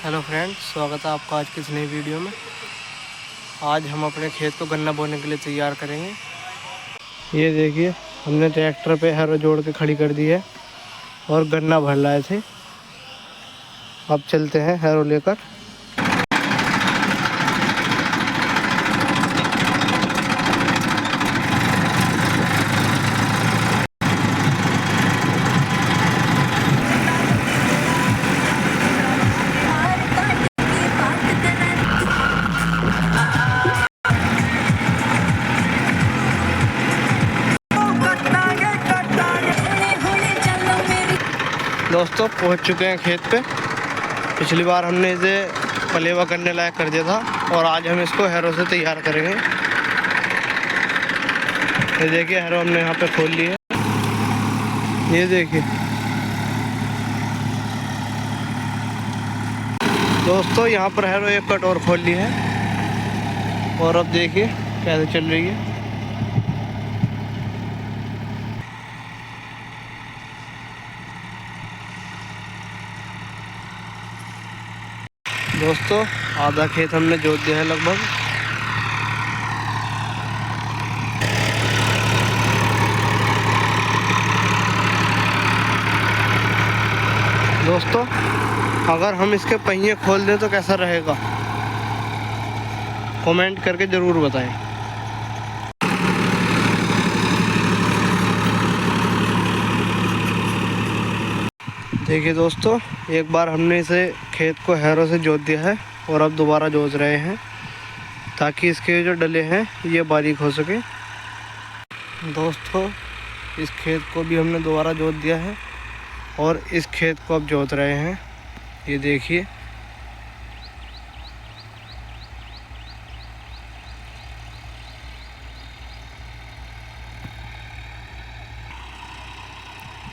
Hello friends, स्वागत है आपका आज की इस नई वीडियो में। आज हम अपने खेत को गन्ना बोने के लिए तैयार करेंगे। ये देखिए, हमने ट्रैक्टर पे हैरो जोड़ के खड़ी कर दी है और गन्ना भर लाए थे। अब चलते हैं हैरो लेकर। दोस्तों पहुंच चुके हैं खेत पे। पिछली बार हमने इसे पलेवा करने लायक कर दिया था और आज हम इसको हैरो से तैयार करेंगे। ये देखिए, हैरो हमने यहाँ पे खोल ली है। ये देखिए दोस्तों, यहाँ पर हैरो एक कट और खोल ली है और अब देखिए कैसे चल रही है। दोस्तों आधा खेत हमने जोत दिया है लगभग। दोस्तों अगर हम इसके पहिए खोल दें तो कैसा रहेगा, कमेंट करके ज़रूर बताएं। देखिए दोस्तों, एक बार हमने इसे खेत को हैरो से जोत दिया है और अब दोबारा जोत रहे हैं ताकि इसके जो डले हैं ये बारीक हो सके। दोस्तों इस खेत को भी हमने दोबारा जोत दिया है और इस खेत को अब जोत रहे हैं। ये देखिए,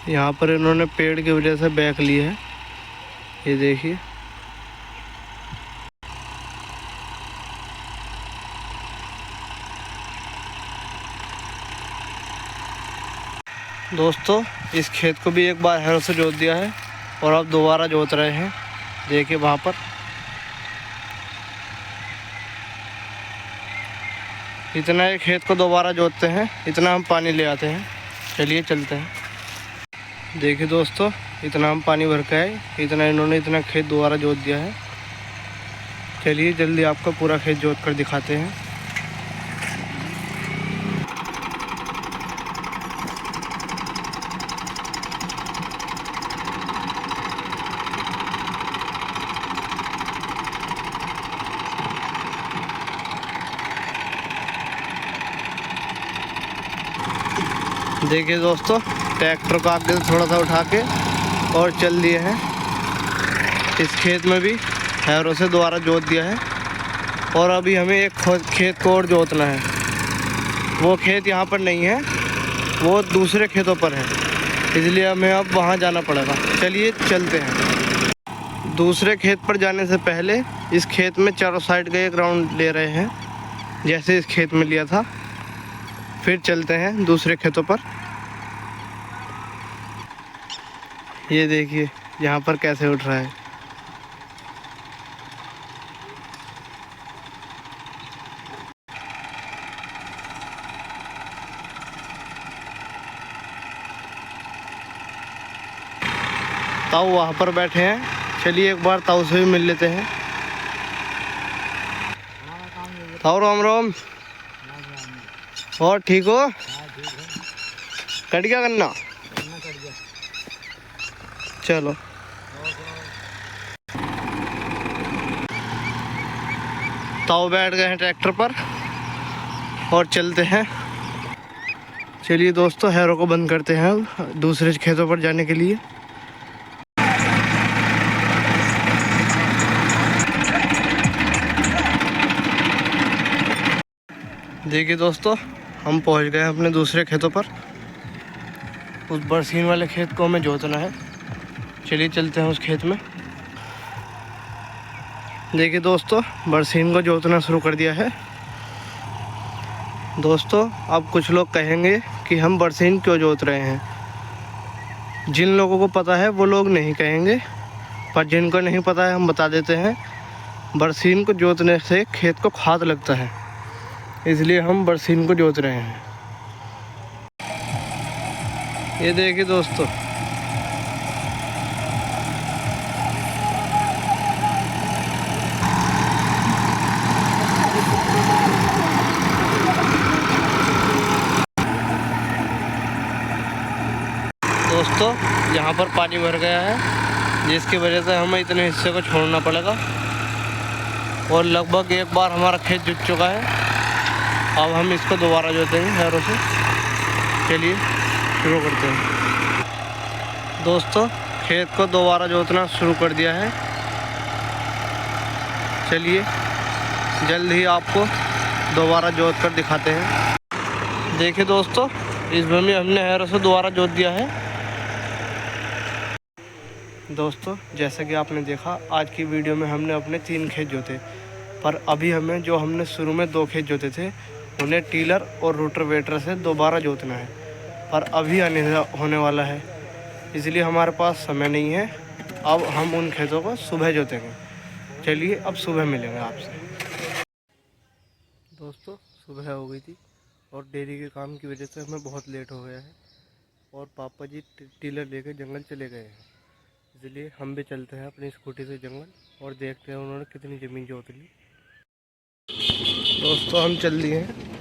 यहाँ पर इन्होंने पेड़ की वजह से बैक ली है। ये देखिए, दोस्तों इस खेत को भी एक बार हैरो से जोत दिया है और अब दोबारा जोत रहे हैं। देखिए वहाँ पर इतना एक खेत को दोबारा जोतते हैं, इतना हम पानी ले आते हैं। चलिए चलते हैं। देखिए दोस्तों, इतना हम पानी भर के आए, इतना इन्होंने इतना खेत दोबारा जोत दिया है। चलिए जल्दी आपको पूरा खेत जोत कर दिखाते हैं। देखिए दोस्तों, ट्रैक्टर को आगे से थोड़ा सा उठा के और चल दिए हैं। इस खेत में भी हैरो से दोबारा जोत दिया है और अभी हमें एक खेत को और जोतना है। वो खेत यहाँ पर नहीं है, वो दूसरे खेतों पर है, इसलिए हमें अब वहाँ जाना पड़ेगा। चलिए चलते हैं। दूसरे खेत पर जाने से पहले इस खेत में चारों साइड का एक राउंड ले रहे हैं, जैसे इस खेत में लिया था। फिर चलते हैं दूसरे खेतों पर। ये देखिए यहाँ पर कैसे उठ रहा है। ताऊ वहाँ पर बैठे हैं, चलिए एक बार ताऊ से भी मिल लेते हैं। ताऊ राम राम। और ठीक हो? कट गया गन्ना? चलो ताऊ बैठ गए हैं ट्रैक्टर पर और चलते हैं। चलिए दोस्तों, हैरो को बंद करते हैं दूसरे खेतों पर जाने के लिए। देखिए दोस्तों, हम पहुंच गए हैं अपने दूसरे खेतों पर। उस बरसीन वाले खेत को हमें जोतना है। चलिए चलते हैं उस खेत में। देखिए दोस्तों, बरसीन को जोतना शुरू कर दिया है। दोस्तों अब कुछ लोग कहेंगे कि हम बरसीन क्यों जोत रहे हैं। जिन लोगों को पता है वो लोग नहीं कहेंगे, पर जिनको नहीं पता है हम बता देते हैं, बरसीन को जोतने से खेत को खाद लगता है, इसलिए हम बरसीन को जोत रहे हैं। ये देखिए दोस्तों, यहाँ पर पानी भर गया है, जिसकी वजह से हमें इतने हिस्से को छोड़ना पड़ेगा और लगभग एक बार हमारा खेत जुट चुका है। अब हम इसको दोबारा जोतेंगे हैरों से। चलिए शुरू करते हैं। दोस्तों, खेत को दोबारा जोतना शुरू कर दिया है। चलिए जल्द ही आपको दोबारा जोत कर दिखाते हैं। देखिए दोस्तों, इस भूमि हमने हैरों से दोबारा जोत दिया है। दोस्तों, जैसा कि आपने देखा, आज की वीडियो में हमने अपने 3 खेत जोते, पर अभी हमें जो हमने शुरू में 2 खेत जोते थे उन्हें टीलर और रोटावेटर से दोबारा जोतना है, पर अभी होने वाला है, इसलिए हमारे पास समय नहीं है। अब हम उन खेतों को सुबह जोतेंगे। चलिए अब सुबह मिलेंगे आपसे। दोस्तों, सुबह हो गई थी और डेयरी के काम की वजह से हमें बहुत लेट हो गया है और पापा जी टीलर लेकर जंगल चले गए हैं, इसलिए हम भी चलते हैं अपनी स्कूटी से जंगल और देखते हैं उन्होंने कितनी ज़मीन जोत ली। दोस्तों, हम चल दिए हैं।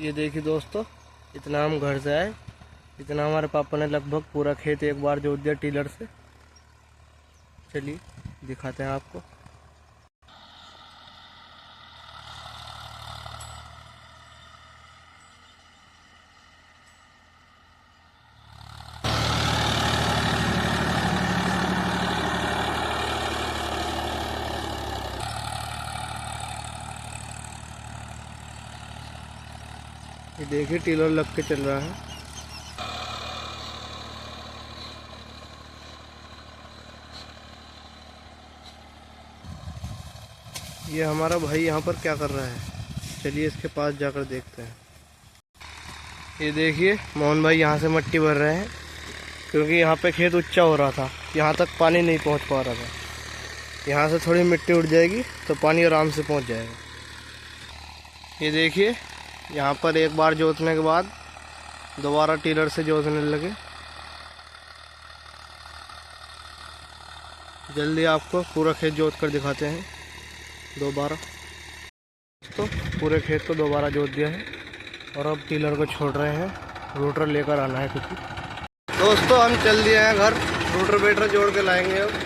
ये देखिए दोस्तों, इतना हम घर से आए, इतना हमारे पापा ने लगभग पूरा खेत एक बार जोत दिया टीलर से। चलिए दिखाते हैं आपको। ये देखिए टीलर लग के चल रहा है। ये हमारा भाई यहाँ पर क्या कर रहा है, चलिए इसके पास जाकर देखते हैं। ये देखिए मोहन भाई यहाँ से मिट्टी भर रहे हैं, क्योंकि यहाँ पे खेत ऊंचा हो रहा था, यहाँ तक पानी नहीं पहुँच पा रहा था। यहाँ से थोड़ी मिट्टी उठ जाएगी तो पानी आराम से पहुँच जाएगा। ये देखिए, यहाँ पर एक बार जोतने के बाद दोबारा टीलर से जोतने लगे। जल्दी आपको पूरा खेत जोत कर दिखाते हैं दोबारा। तो पूरे खेत को दोबारा जोत दिया है और अब टीलर को छोड़ रहे हैं, रोटर लेकर आना है कुछ। दोस्तों, हम चल दिए हैं घर, रोटावेटर जोड़ के लाएंगे अब।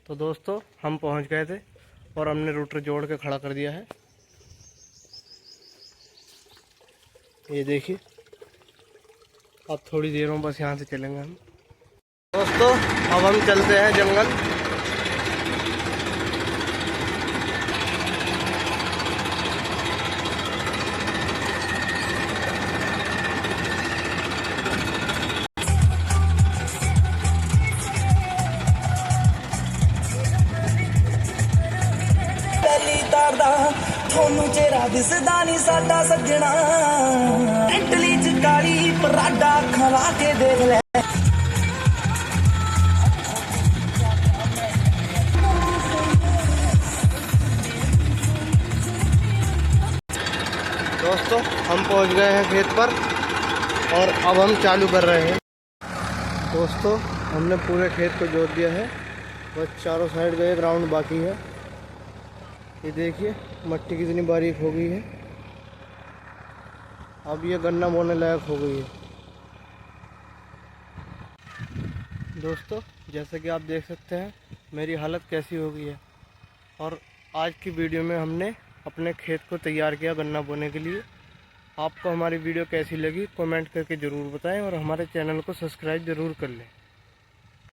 तो दोस्तों, हम पहुंच गए थे और हमने रोटर जोड़ के खड़ा कर दिया है। ये देखिए, अब थोड़ी देर में बस यहाँ से चलेंगे हम। दोस्तों, अब हम चलते हैं जंगल। चेहरा दिसदा नहीं साडा सजना, इटली च काली पराडा खवा के देख ले। दोस्तों, हम पहुंच गए हैं खेत पर और अब हम चालू कर रहे हैं। दोस्तों हमने पूरे खेत को जोत दिया है, बस चारों साइड का एक राउंड बाकी है। ये देखिए मिट्टी कितनी बारीक हो गई है। अब ये गन्ना बोने लायक हो गई है। दोस्तों जैसे कि आप देख सकते हैं मेरी हालत कैसी हो गई है। और आज की वीडियो में हमने अपने खेत को तैयार किया गन्ना बोने के लिए। आपको हमारी वीडियो कैसी लगी कमेंट करके ज़रूर बताएं और हमारे चैनल को सब्सक्राइब ज़रूर कर लें।